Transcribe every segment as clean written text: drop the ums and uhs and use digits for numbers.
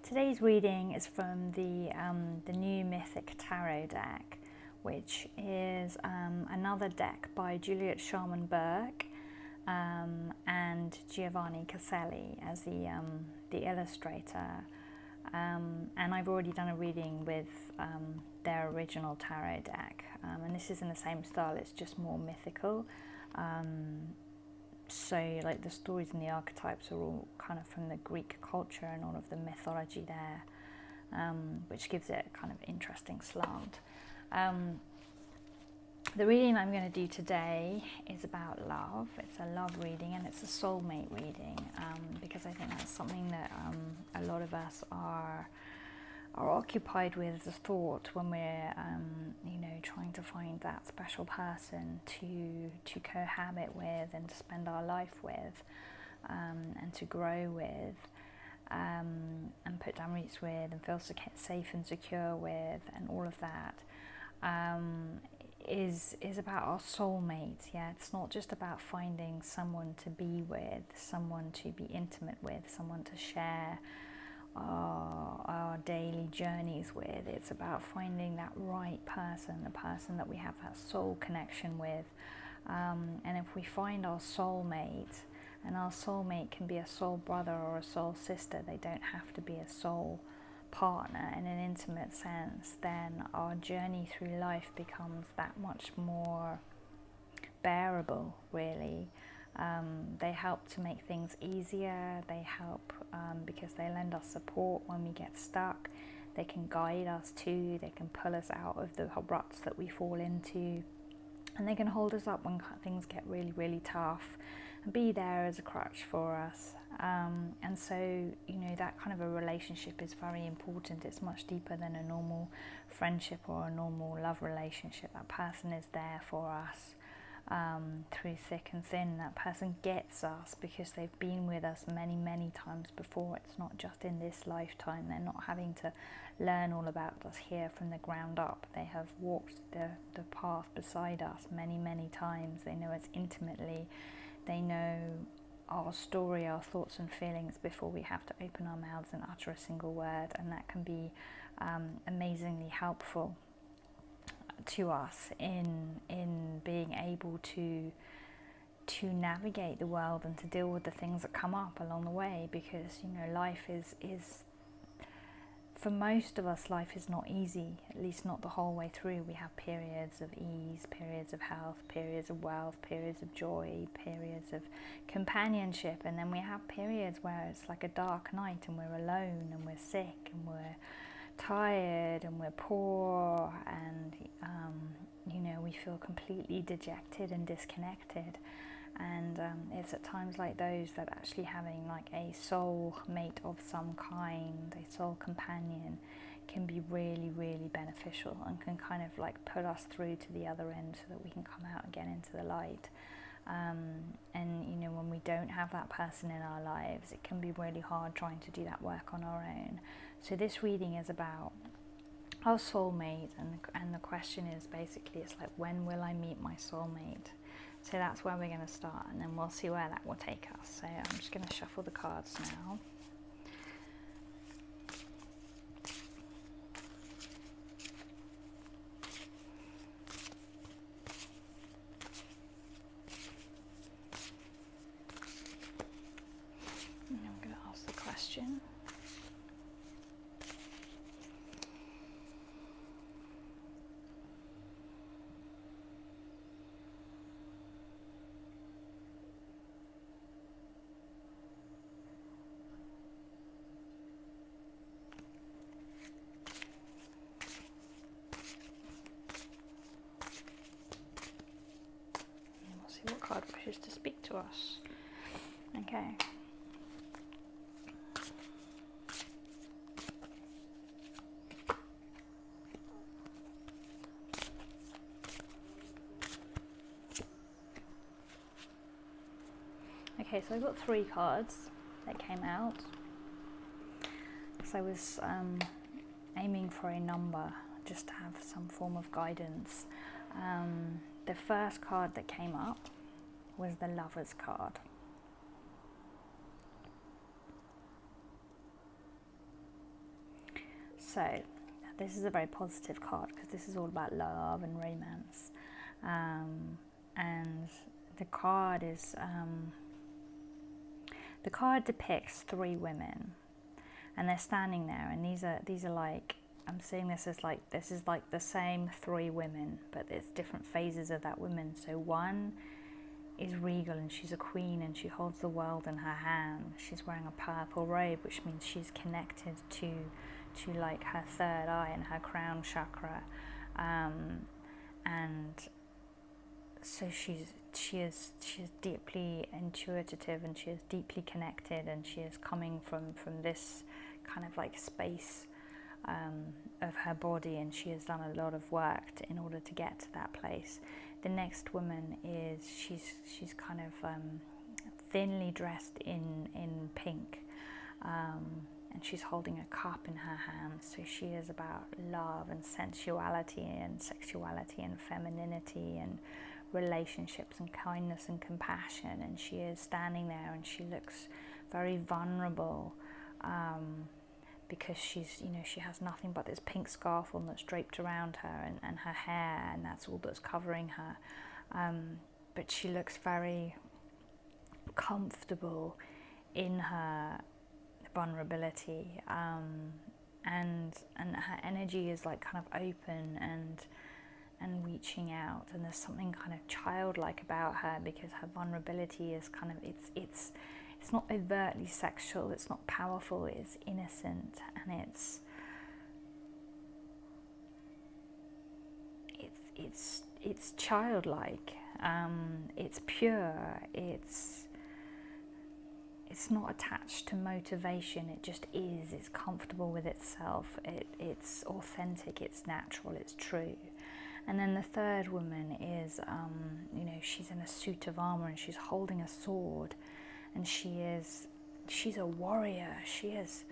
Today's reading is from the new Mythic Tarot deck, which is another deck by Juliet Sharman Burke and Giovanni Caselli as the illustrator. And I've already done a reading with their original tarot deck, and this is in the same style, it's just more mythical. So like the stories and the archetypes are all kind of from the Greek culture and all of the mythology there, which gives it a kind of interesting slant. The reading I'm going to do today is about love. It's a love reading and it's a soulmate reading, because I think that's something that a lot of us are occupied with the thought when we're trying to find that special person to cohabit with and to spend our life with, and to grow with, and put down roots with and feel safe and secure with, and all of that is about our soulmate. Yeah, it's not just about finding someone to be with, someone to be intimate with, someone to share our daily journeys with. It's about finding that right person, the person that we have that soul connection with. And if we find our soulmate, and our soulmate can be a soul brother or a soul sister, they don't have to be a soul partner in an intimate sense, then our journey through life becomes that much more bearable, really. They help to make things easier. They help because they lend us support when we get stuck. They can guide us too. They can pull us out of the ruts that we fall into, and they can hold us up when things get really, really tough, and be there as a crutch for us. And so, that kind of a relationship is very important. It's much deeper than a normal friendship or a normal love relationship. That person is there for us. Through thick and thin. That person gets us because they've been with us many, many times before. It's not just in this lifetime. They're not having to learn all about us here from the ground up. They have walked the path beside us many, many times. They know us intimately. They know our story, our thoughts and feelings before we have to open our mouths and utter a single word, and that can be amazingly helpful to us in being able to navigate the world and to deal with the things that come up along the way, because life is for most of us, life is not easy, at least not the whole way through. We have periods of ease, periods of health, periods of wealth, periods of joy, periods of companionship, and then we have periods where it's like a dark night and we're alone and we're sick and we're tired and we're poor, and we feel completely dejected and disconnected. And it's at times like those that actually having like a soul mate of some kind, a soul companion, can be really, really beneficial and can kind of like put us through to the other end so that we can come out again into the light. And when we don't have that person in our lives, it can be really hard trying to do that work on our own. So this reading is about our soulmate, and the question is basically, it's like, when will I meet my soulmate? So that's where we're going to start, and then we'll see where that will take us. So I'm just going to shuffle the cards now. And I'm going to ask the question. What card wishes to speak to us? Okay. Okay, so I've got 3 cards that came out. So I was aiming for a number just to have some form of guidance. The first card that came up was the Lover's card. So this is a very positive card because this is all about love and romance. And the card depicts three women, and they're standing there, and these are like, I'm seeing this as like, this is like the same three women, but it's different phases of that woman. So one is regal, and she's a queen, and she holds the world in her hand. She's wearing a purple robe, which means she's connected to like her third eye and her crown chakra, and so she is deeply intuitive, and she is deeply connected, and she is coming from this kind of like space of her body, and she has done a lot of work in order to get to that place. The next woman is she's kind of thinly dressed in pink, and she's holding a cup in her hand. So she is about love and sensuality and sexuality and femininity and relationships and kindness and compassion. And she is standing there, and she looks very vulnerable, because she's, she has nothing but this pink scarf on that's draped around her, and her hair, and that's all that's covering her. But she looks very comfortable in her vulnerability, and her energy is like kind of open and reaching out, and there's something kind of childlike about her, because her vulnerability is kind of, it's not overtly sexual, it's not powerful, it's innocent, and it's childlike, it's pure, it's not attached to motivation, it just is, it's comfortable with itself, it's authentic, it's natural, it's true. And then the third woman is, she's in a suit of armor, and she's holding a sword, and she's a warrior. She has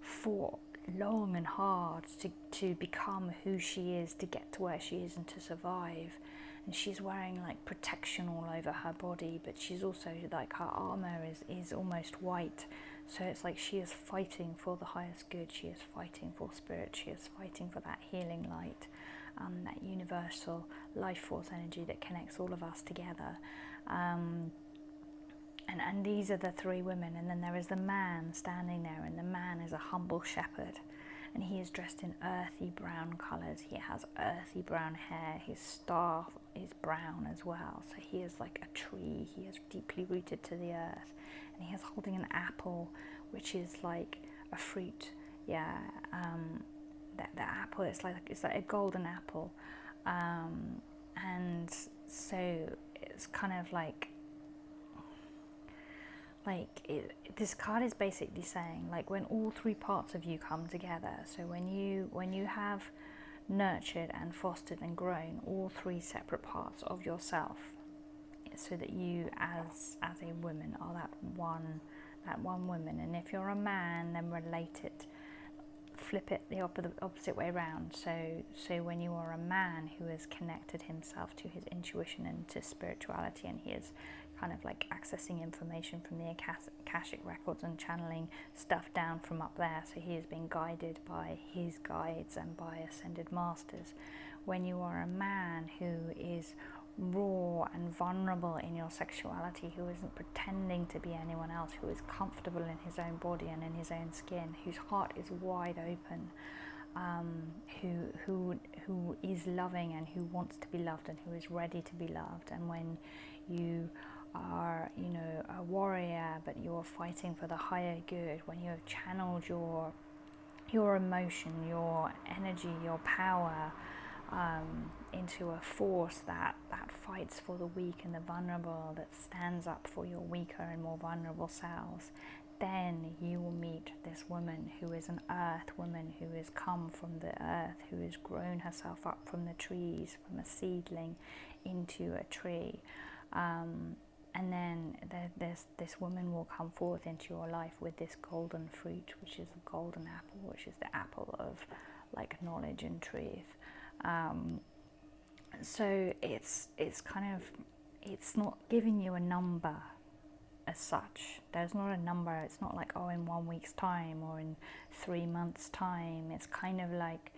fought long and hard to become who she is, to get to where she is, and to survive. And she's wearing like protection all over her body, but she's also like, her armor is almost white. So it's like she is fighting for the highest good. She is fighting for spirit. She is fighting for that healing light, that universal life force energy that connects all of us together. And these are the three women. And then there is the man standing there, and the man is a humble shepherd, and he is dressed in earthy brown colours. He has earthy brown hair. His staff is brown as well. So he is like a tree. He is deeply rooted to the earth, and he is holding an apple, which is like a fruit. Yeah, the apple, it's like a golden apple, and so it's kind of like this card is basically saying, like, when all three parts of you come together, so when you have nurtured and fostered and grown all three separate parts of yourself, so that you as a woman are that one woman. And if you're a man, then relate it, flip it the opposite way around. So when you are a man who has connected himself to his intuition and to spirituality, and he is kind of like accessing information from the Akashic records and channeling stuff down from up there, so he is being guided by his guides and by ascended masters. When you are a man who is raw and vulnerable in your sexuality, who isn't pretending to be anyone else, who is comfortable in his own body and in his own skin, whose heart is wide open, who is loving and who wants to be loved and who is ready to be loved. And when you are, a warrior, but you are fighting for the higher good, when you have channeled your emotion, your energy, your power, into a force that fights for the weak and the vulnerable, that stands up for your weaker and more vulnerable selves, then you will meet this woman who is an earth woman, who has come from the earth, who has grown herself up from the trees, from a seedling into a tree. And then this woman will come forth into your life with this golden fruit, which is the golden apple, which is the apple of like knowledge and truth. So it's kind of, it's not giving you a number, as such. There's not a number. It's not like, oh, in 1 week's time or in 3 months' time. It's kind of like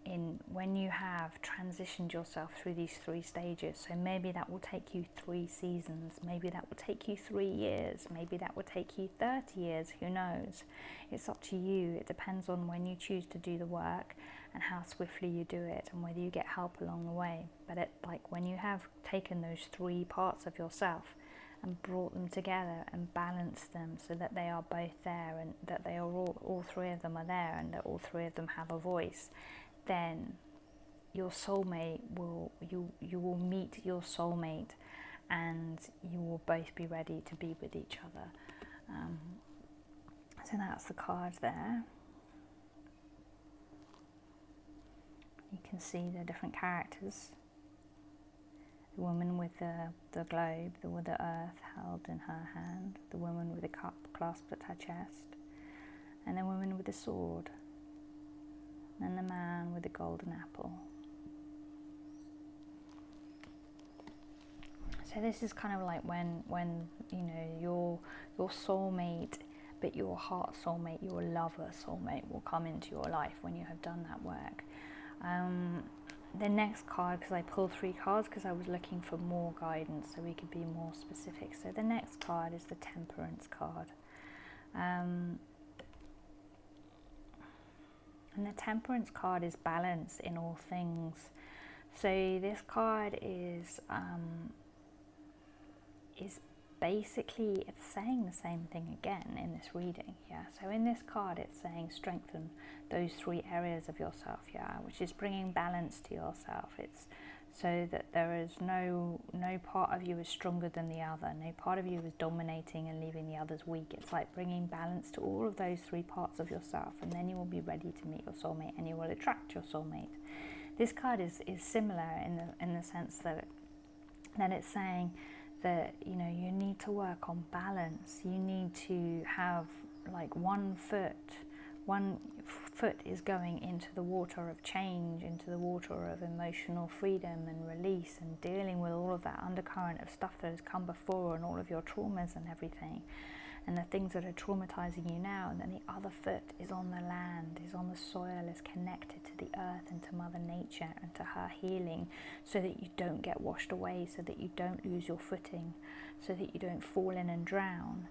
in when you have transitioned yourself through these 3 stages. So maybe that will take you 3 seasons, maybe that will take you 3 years, maybe that will take you 30 years, who knows. It's up to you. It depends on when you choose to do the work and how swiftly you do it, and whether you get help along the way. But it, like, when you have taken those 3 parts of yourself and brought them together and balanced them so that they are both there, and that they are all 3 of them are there, and that all 3 of them have a voice, then your soulmate you will meet your soulmate, and you will both be ready to be with each other. So that's the card there. You can see the different characters. The woman with the globe, with the earth held in her hand, the woman with the cup clasped at her chest, and the woman with the sword, and the man with the golden apple. So this is kind of like when you know your soulmate, but your heart soulmate, your lover soulmate will come into your life when you have done that work. The next card, because I pulled 3 cards because I was looking for more guidance so we could be more specific. So the next card is the Temperance card. And the Temperance card is balance in all things. So this card is basically, it's saying the same thing again in this reading. Yeah, so in this card it's saying strengthen those 3 areas of yourself, yeah, which is bringing balance to yourself. It's so that there is no part of you is stronger than the other, no part of you is dominating and leaving the others weak. It's like bringing balance to all of those 3 parts of yourself, and then you will be ready to meet your soulmate, and you will attract your soulmate. This card is similar in the sense that it's saying that, you know, you need to work on balance. You need to have like one foot is going into the water of change, into the water of emotional freedom and release, and dealing with all of that undercurrent of stuff that has come before, and all of your traumas and everything, and the things that are traumatizing you now. And then the other foot is on the land, is on the soil, is connected to the earth and to Mother Nature and to her healing, so that you don't get washed away, so that you don't lose your footing, so that you don't fall in and drown.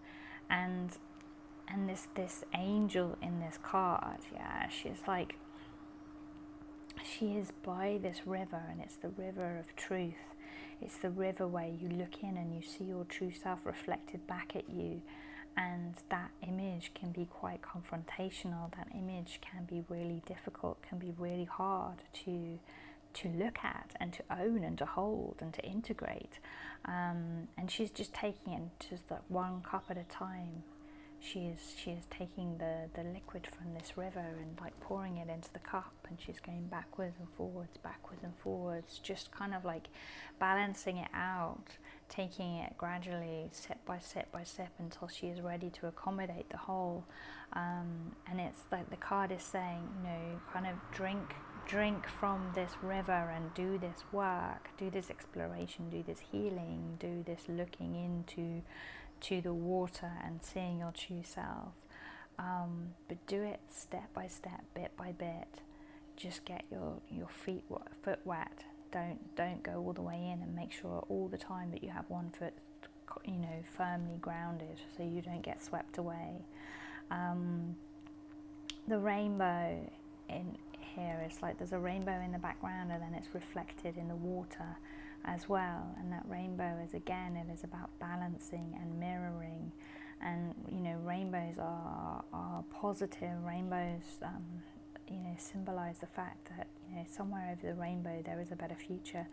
And this angel in this card, yeah, she is by this river, and it's the river of truth. It's the river where you look in and you see your true self reflected back at you. And that image can be quite confrontational. That image can be really difficult, can be really hard to look at and to own and to hold and to integrate. And she's just taking it just like 1 cup at a time. She is taking the liquid from this river and like pouring it into the cup, and she's going backwards and forwards, just kind of like balancing it out, taking it gradually, step by step until she is ready to accommodate the whole. And it's like the card is saying, you know, kind of drink from this river and do this work, do this exploration, do this healing, do this looking into the water and seeing your true self. But do it step by step, bit by bit. Just get your foot wet. Don't go all the way in, and make sure all the time that you have 1 foot, you know, firmly grounded, so you don't get swept away. The rainbow in here is like there's a rainbow in the background, and then it's reflected in the water as well. And that rainbow is, again, it is about balancing and mirroring. And, you know, rainbows are positive. Rainbows you know, symbolize the fact that, you know, somewhere over the rainbow there is a better future.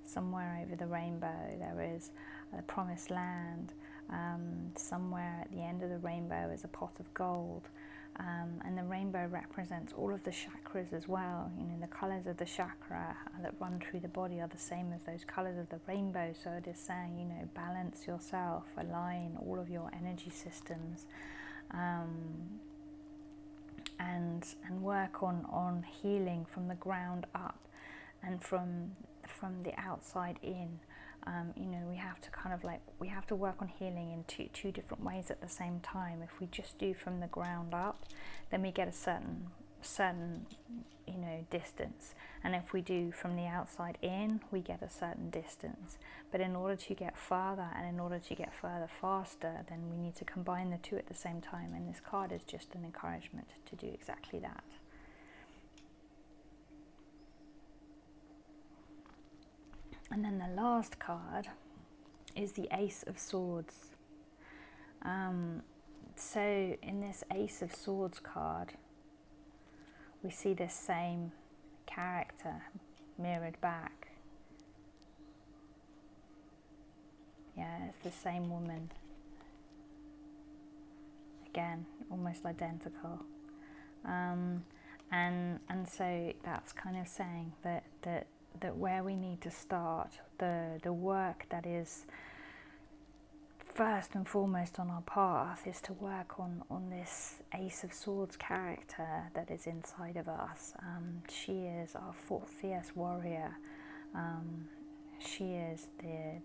Somewhere over the rainbow there is a promised land. Somewhere at the end of the rainbow is a pot of gold. And the rainbow represents all of the chakras as well. You know, the colors of the chakra that run through the body are the same as those colors of the rainbow. So it is saying, you know, balance yourself, align all of your energy systems, and work on healing from the ground up and from the outside in. We have to we have to work on healing in two different ways at the same time. If we just do from the ground up, then we get a certain distance, and if we do from the outside in, we get a certain distance. But in order to get further, and in order to get further faster, then we need to combine the two at the same time, and this card is just an encouragement to do exactly that. And then the last card is the Ace of Swords. So in this Ace of Swords card, we see this same character mirrored back. Yeah, it's the same woman. Again, almost identical. And so that's kind of saying that where we need to start, the work that is first and foremost on our path, is to work on this Ace of Swords character that is inside of us. She is our fierce warrior. She is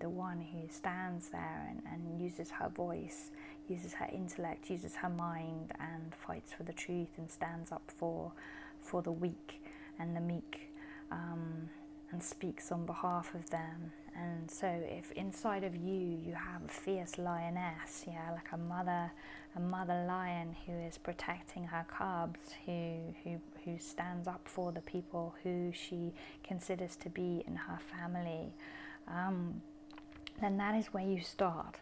the one who stands there and uses her voice, uses her intellect, uses her mind, and fights for the truth, and stands up for the weak and the meek, and speaks on behalf of them. And so if inside of you have a fierce lioness, like a mother lion who is protecting her cubs, who stands up for the people who she considers to be in her family, then that is where you start.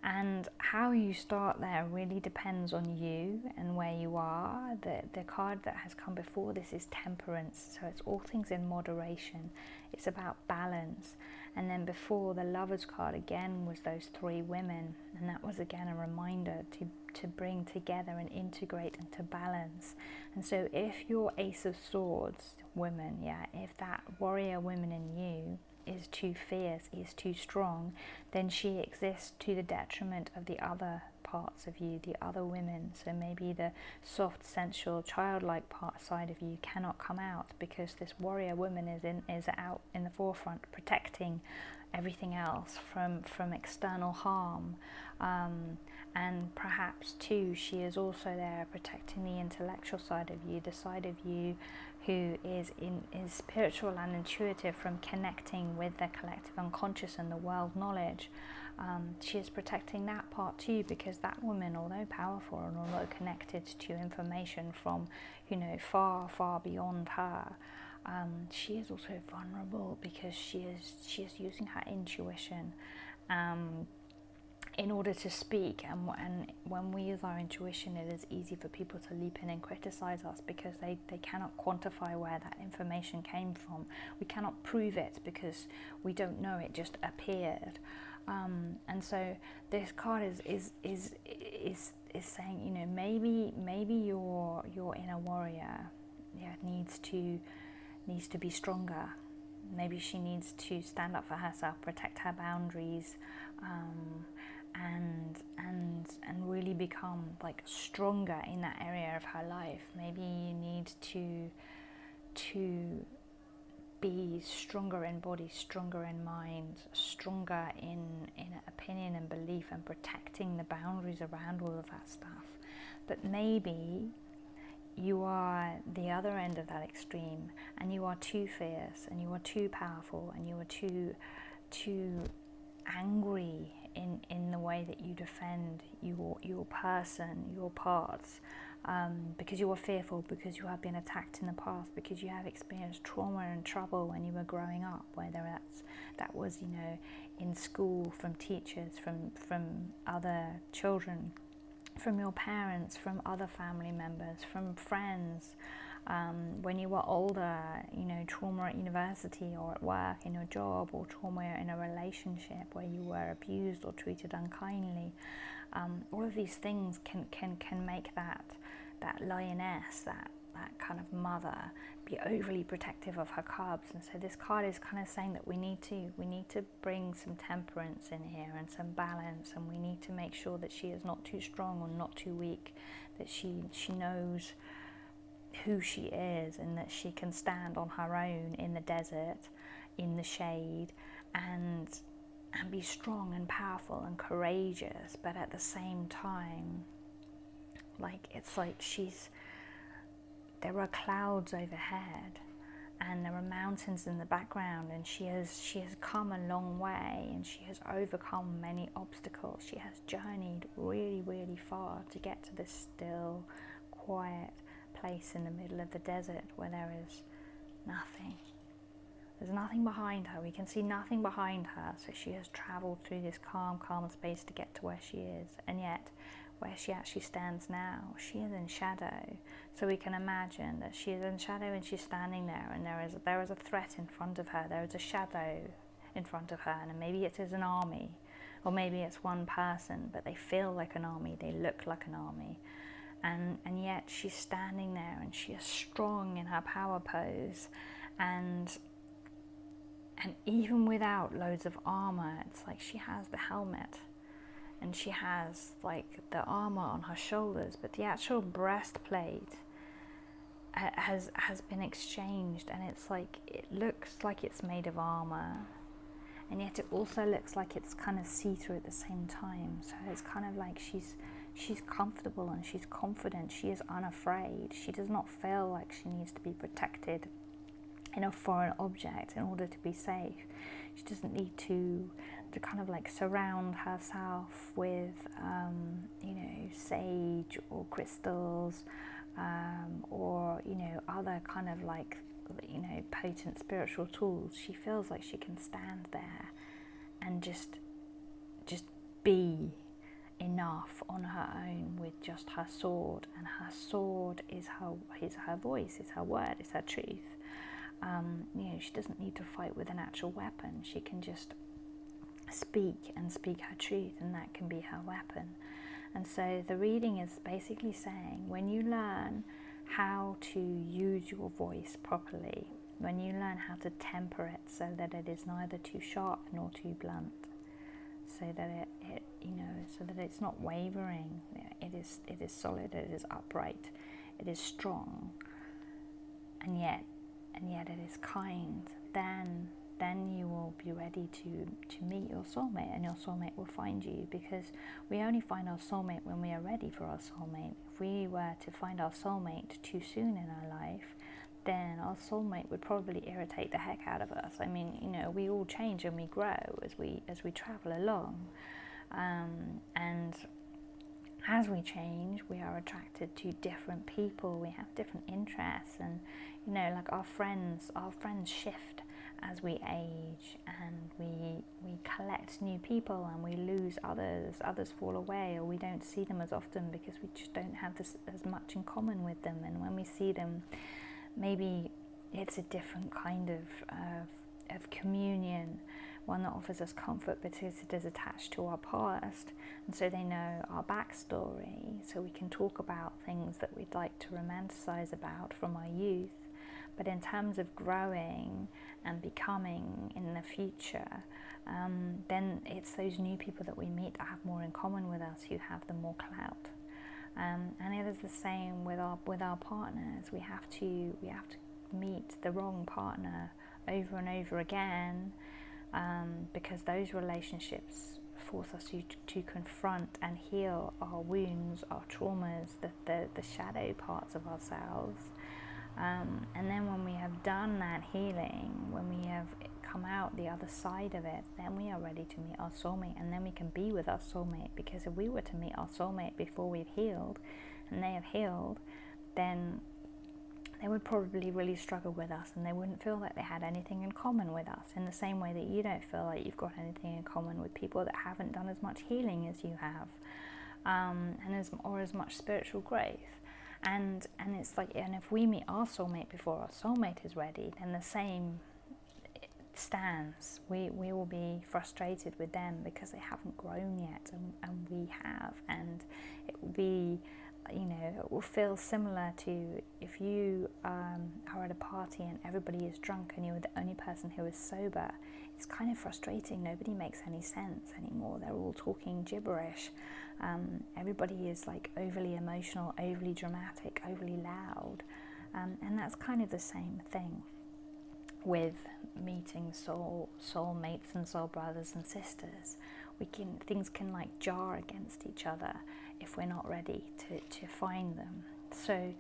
And how you start there really depends on you and where you are. The card that has come before this is Temperance, so it's all things in moderation. It's about balance. And then before, the Lovers card again was those three women, and that was again a reminder to bring together and integrate and to balance. And so if your Ace of Swords woman, if that warrior woman in you is too fierce, is too strong, then she exists to the detriment of the other parts of you, the other women. So maybe the soft, sensual, childlike side of you cannot come out, because this warrior woman is out in the forefront, protecting everything else from external harm. And perhaps too, she is also there protecting the intellectual side of you, the side of you who is spiritual and intuitive, from connecting with the collective unconscious and the world knowledge. She is protecting that part too, because that woman, although powerful and although connected to information from far, far beyond her, she is also vulnerable, because she is using her intuition in order to speak. And when we use our intuition, it is easy for people to leap in and criticize us, because they cannot quantify where that information came from. We cannot prove it because we don't know, it just appeared. And so this card is saying, maybe your inner warrior needs to be stronger. Maybe she needs to stand up for herself, protect her boundaries, and really become stronger in that area of her life. Maybe you need to be stronger in body, stronger in mind, stronger in opinion and belief, and protecting the boundaries around all of that stuff. But maybe you are the other end of that extreme, and you are too fierce, and you are too powerful, and you are too angry in the way that you defend your person, your parts, because you are fearful, because you have been attacked in the past, because you have experienced trauma and trouble when you were growing up, whether that was in school, from teachers, from other children, from your parents, from other family members, from friends. When you were older, trauma at university or at work, in your job, or trauma in a relationship where you were abused or treated unkindly. All of these things can make that lioness, that kind of mother, be overly protective of her cubs. And so this card is kind of saying that we need to bring some temperance in here, and some balance, and we need to make sure that she is not too strong or not too weak, that she knows who she is, and that she can stand on her own in the desert, in the shade, and be strong and powerful and courageous, but at the same time, like, it's like there are clouds overhead and there are mountains in the background, and she has come a long way, and she has overcome many obstacles. She has journeyed really, really far to get to this still, quiet place in the middle of the desert where there is nothing. There's nothing behind her. We can see nothing behind her. So she has traveled through this calm space to get to where she is. And yet, where she actually stands now, she is in shadow. So we can imagine that she is in shadow and she's standing there, and there is a threat in front of her. There is a shadow in front of her, and maybe it is an army, or maybe it's one person, but they feel like an army. They look like an army. And yet she's standing there, and she is strong in her power pose, and even without loads of armor, it's like she has the helmet, and she has like the armor on her shoulders, but the actual breastplate has been exchanged, and it's like, it looks like it's made of armor, and yet it also looks like it's kind of see-through at the same time. So it's kind of like she's comfortable and she's confident. She is unafraid. She does not feel like she needs to be protected in a foreign object in order to be safe. She doesn't need to kind of like surround herself with sage or crystals, or other kind of like potent spiritual tools. She feels like she can stand there and just be enough on her own with just her sword, and her sword is her voice, is her word, is her truth. She doesn't need to fight with an actual weapon. She can just speak her truth, and that can be her weapon. And so the reading is basically saying, when you learn how to use your voice properly, when you learn how to temper it so that it is neither too sharp nor too blunt, so that so that it's not wavering, it is solid, it is upright, it is strong, and yet it is kind, then you will be ready to meet your soulmate, and your soulmate will find you, because we only find our soulmate when we are ready for our soulmate. If we were to find our soulmate too soon in our life, then our soulmate would probably irritate the heck out of us. I mean, we all change and we grow as we travel along, and as we change, we are attracted to different people. We have different interests, and like our friends shift as we age, and we collect new people and we lose others fall away, or we don't see them as often because we just don't have as much in common with them. And when we see them, maybe it's a different kind of communion, one that offers us comfort because it is attached to our past, and so they know our backstory, so we can talk about things that we'd like to romanticize about from our youth. But in terms of growing and becoming in the future, then it's those new people that we meet that have more in common with us who have the more clout. And it is the same with our partners. We have to meet the wrong partner over and over again, because those relationships force us to confront and heal our wounds, our traumas, the shadow parts of ourselves. And then when we have done that healing, when we have come out the other side of it, then we are ready to meet our soulmate, and then we can be with our soulmate. Because if we were to meet our soulmate before we've healed, and they have healed, then they would probably really struggle with us, and they wouldn't feel like they had anything in common with us, in the same way that you don't feel like you've got anything in common with people that haven't done as much healing as you have, or as much spiritual growth. And it's like, and if we meet our soulmate before our soulmate is ready, then the same stands. We will be frustrated with them because they haven't grown yet, and we have. And it will be, it will feel similar to if you are at a party and everybody is drunk and you're the only person who is sober. It's kind of frustrating. Nobody makes any sense anymore. They're all talking gibberish. Everybody is like overly emotional, overly dramatic, overly loud, and that's kind of the same thing. with meeting soulmates and soul brothers and sisters, things can like jar against each other if we're not ready to find them. So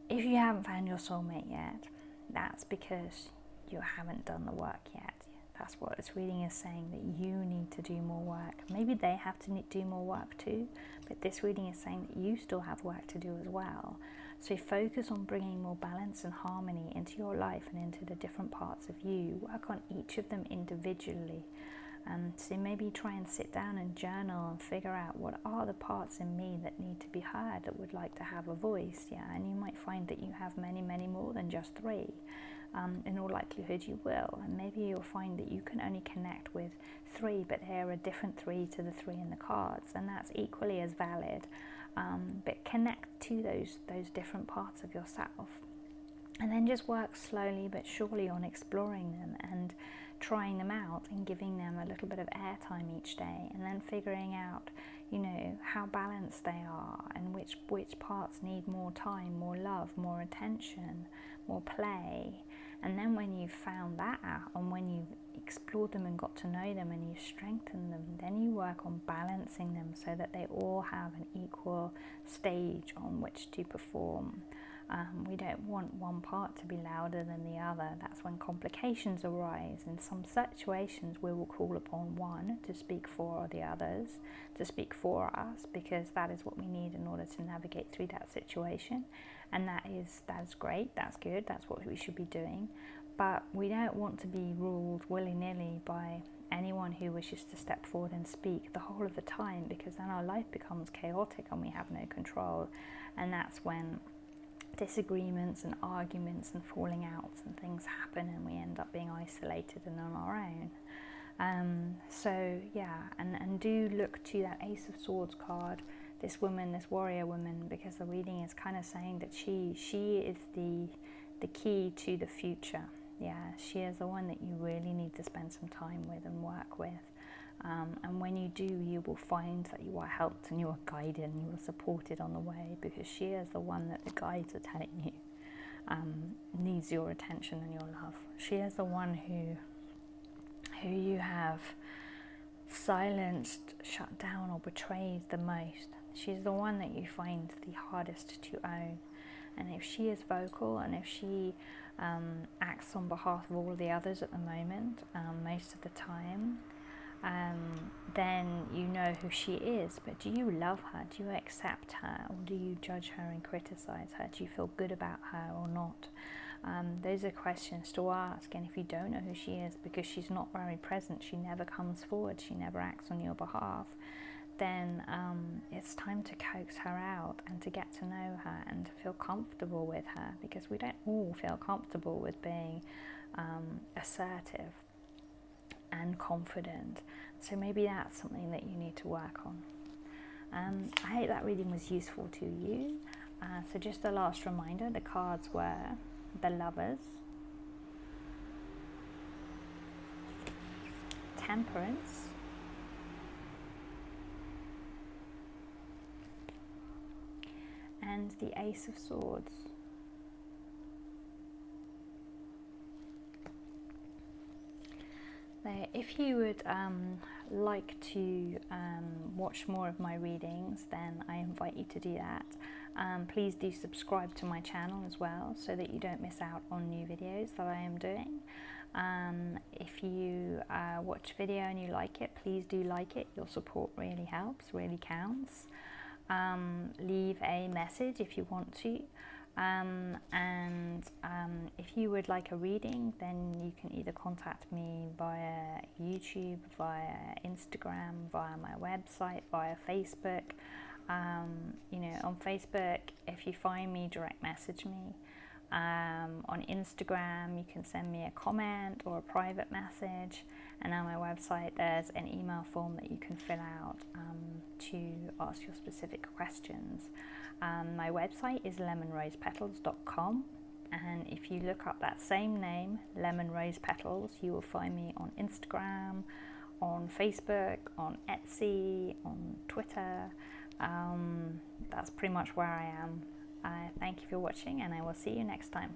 if you haven't found your soulmate yet, that's because you haven't done the work yet. That's what this reading is saying, that you need to do more work. Maybe they have to do more work too, but this reading is saying that you still have work to do as well. So focus on bringing more balance and harmony into your life and into the different parts of you. Work on each of them individually. So maybe try and sit down and journal and figure out what are the parts in me that need to be heard, that would like to have a voice. Yeah, and you might find that you have many, many more than just 3. In all likelihood you will, and maybe you'll find that you can only connect with 3, but there are a different 3 to the 3 in the cards, and that's equally as valid. But connect to those different parts of yourself, and then just work slowly but surely on exploring them and trying them out and giving them a little bit of airtime each day, and then figuring out, you know, how balanced they are and which parts need more time, more love, more attention, more play. And then when you've found that out, and when you've explored them and got to know them and you've strengthened them, then you work on balancing them so that they all have an equal stage on which to perform. We don't want one part to be louder than the other. That's when complications arise. In some situations, we will call upon one to speak for the others, to speak for us, because that is what we need in order to navigate through that situation. And that is great, that's good, that's what we should be doing. But we don't want to be ruled willy-nilly by anyone who wishes to step forward and speak the whole of the time, because then our life becomes chaotic and we have no control. And that's when disagreements and arguments and falling outs and things happen, and we end up being isolated and on our own. So yeah, and do look to that Ace of Swords card, this woman, this warrior woman, because the reading is kind of saying that she is the key to the future. Yeah, she is the one that you really need to spend some time with and work with. And when you do, you will find that you are helped and you are guided and you are supported on the way, because she is the one that the guides are telling you needs your attention and your love. She is the one who you have silenced, shut down, or betrayed the most. She's the one that you find the hardest to own. And if she is vocal, and if she acts on behalf of all of the others at the moment, most of the time, then you know who she is. But do you love her? Do you accept her? Or do you judge her and criticize her? Do you feel good about her or not? Those are questions to ask. And if you don't know who she is, because she's not very present, she never comes forward, she never acts on your behalf, then it's time to coax her out and to get to know her and to feel comfortable with her, because we don't all feel comfortable with being assertive and confident. So maybe that's something that you need to work on. I hope that reading was useful to you. So just a last reminder, the cards were the Lovers, Temperance, and the Ace of Swords. If you would like to watch more of my readings, then I invite you to do that. Please do subscribe to my channel as well, so that you don't miss out on new videos that I am doing. If you watch a video and you like it, please do like it. Your support really helps, really counts. Leave a message if you want to. If you would like a reading, then you can either contact me via YouTube, via Instagram, via my website, via Facebook. On Facebook, if you find me, direct message me. On Instagram, you can send me a comment or a private message. And on my website, there's an email form that you can fill out to ask your specific questions. My website is lemonrosepetals.com, and if you look up that same name, Lemon Rose Petals, you will find me on Instagram, on Facebook, on Etsy, on Twitter. That's pretty much where I am. Thank you for watching, and I will see you next time.